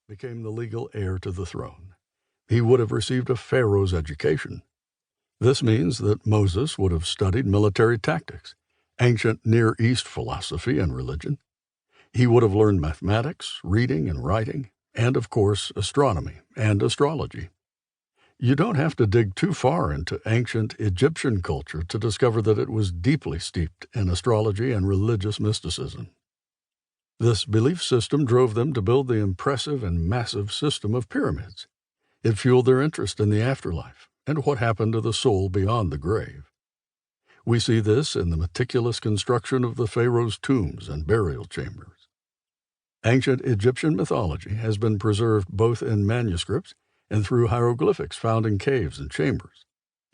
became the legal heir to the throne. He would have received a pharaoh's education. This means that Moses would have studied military tactics, ancient Near East philosophy and religion. He would have learned mathematics, reading and writing, and, of course, astronomy and astrology. You don't have to dig too far into ancient Egyptian culture to discover that it was deeply steeped in astrology and religious mysticism. This belief system drove them to build the impressive and massive system of pyramids. It fueled their interest in the afterlife and what happened to the soul beyond the grave. We see this in the meticulous construction of the pharaoh's tombs and burial chambers. Ancient Egyptian mythology has been preserved both in manuscripts and through hieroglyphics found in caves and chambers.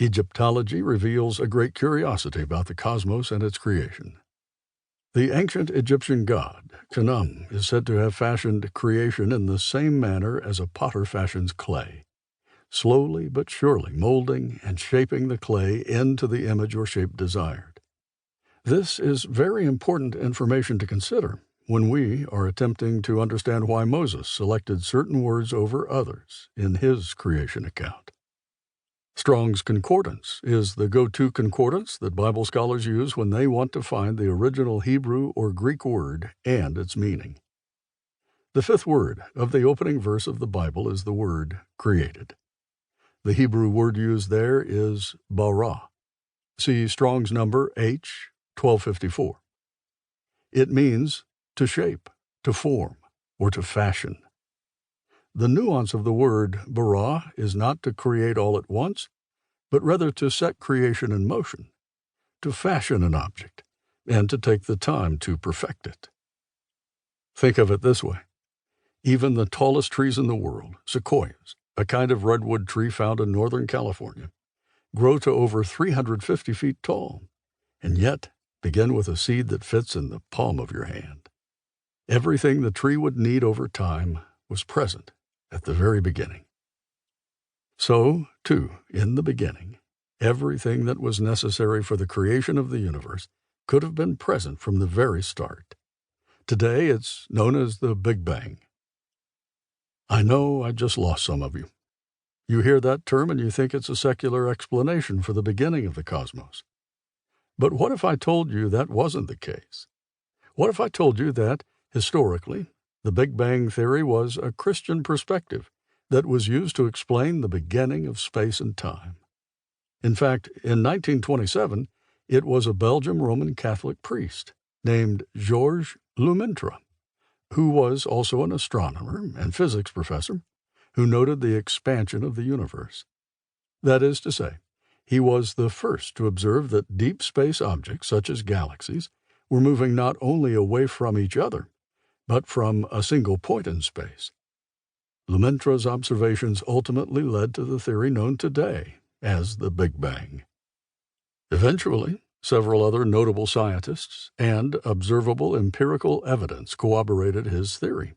Egyptology reveals a great curiosity about the cosmos and its creation. The ancient Egyptian god, Khnum, is said to have fashioned creation in the same manner as a potter fashions clay, slowly but surely molding and shaping the clay into the image or shape desired. This is very important information to consider when we are attempting to understand why Moses selected certain words over others in his creation account. Strong's Concordance is the go-to concordance that Bible scholars use when they want to find the original Hebrew or Greek word and its meaning. The fifth word of the opening verse of the Bible is the word created. The Hebrew word used there is bara. See Strong's number H 1254. It means to shape, to form, or to fashion. The nuance of the word bara is not to create all at once, but rather to set creation in motion, to fashion an object, and to take the time to perfect it. Think of it this way. Even the tallest trees in the world, sequoias, a kind of redwood tree found in Northern California, grow to over 350 feet tall, and yet begin with a seed that fits in the palm of your hand. Everything the tree would need over time was present at the very beginning. So, too, in the beginning, everything that was necessary for the creation of the universe could have been present from the very start. Today, it's known as the Big Bang. I know I just lost some of you. You hear that term and you think it's a secular explanation for the beginning of the cosmos. But what if I told you that wasn't the case? What if I told you that, historically, the Big Bang Theory was a Christian perspective that was used to explain the beginning of space and time? In fact, in 1927, it was a Belgian Roman Catholic priest named Georges Lemaitre, who was also an astronomer and physics professor, who noted the expansion of the universe. That is to say, he was the first to observe that deep space objects, such as galaxies, were moving not only away from each other, but from a single point in space. Lemaitre's observations ultimately led to the theory known today as the Big Bang. Eventually, several other notable scientists and observable empirical evidence corroborated his theory.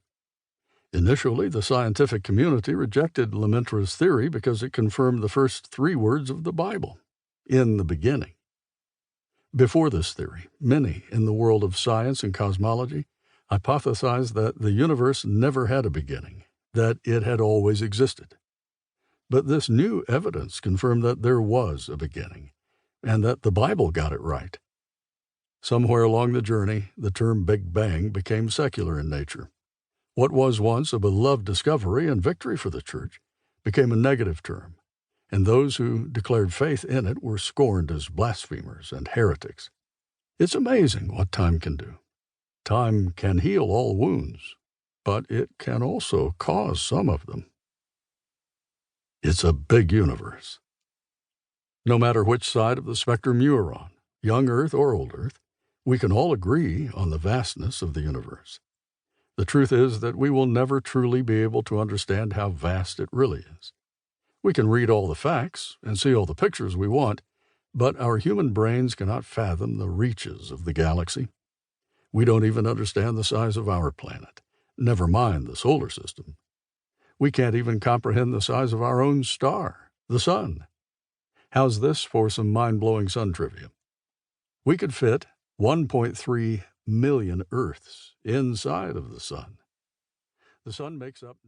Initially, the scientific community rejected Lemaitre's theory because it confirmed the first three words of the Bible, in the beginning. Before this theory, many in the world of science and cosmology hypothesized that the universe never had a beginning, that it had always existed. But this new evidence confirmed that there was a beginning, and that the Bible got it right. Somewhere along the journey, the term Big Bang became secular in nature. What was once a beloved discovery and victory for the Church became a negative term, and those who declared faith in it were scorned as blasphemers and heretics. It's amazing what time can do. Time can heal all wounds, but it can also cause some of them. It's a big universe. No matter which side of the spectrum you are on, young Earth or old Earth, we can all agree on the vastness of the universe. The truth is that we will never truly be able to understand how vast it really is. We can read all the facts and see all the pictures we want, but our human brains cannot fathom the reaches of the galaxy. We don't even understand the size of our planet, never mind the solar system. We can't even comprehend the size of our own star, the Sun. How's this for some mind-blowing sun trivia? We could fit 1.3 million Earths inside of the Sun. The Sun makes up